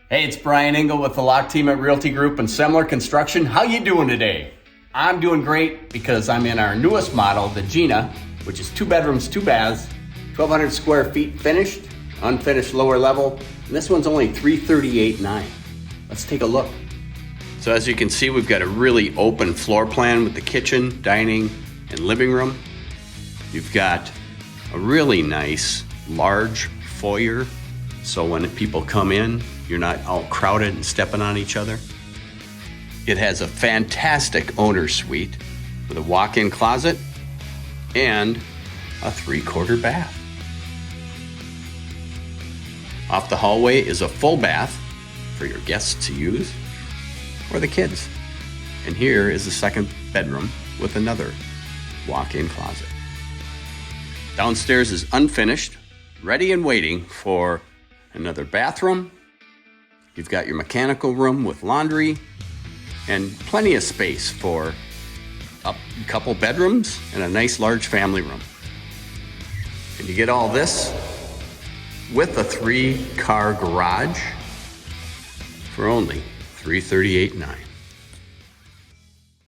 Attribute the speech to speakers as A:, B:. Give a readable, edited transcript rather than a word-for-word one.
A: Hey, it's Brian Engel with the Lock Team at Realty Group and Semler Construction. How you doing today? I'm doing great because I'm in our newest model, the Jeanna, which is 2 bedrooms, 2 baths, 1,200 square feet finished, unfinished lower level, and this one's only $338,900. Let's take a look. So as you can see, we've got a really open floor plan with the kitchen, dining, and living room. You've got a really nice, large foyer, so when people come in, you're not all crowded and stepping on each other. It has a fantastic owner's suite with a walk-in closet and a 3/4 bath. Off the hallway is a full bath for your guests to use or the kids. And here is the second bedroom with another walk-in closet. Downstairs is unfinished, ready and waiting for another bathroom. You've got your mechanical room with laundry and plenty of space for a couple bedrooms and a nice large family room. And you get all this with a 3-car garage for only $338,900.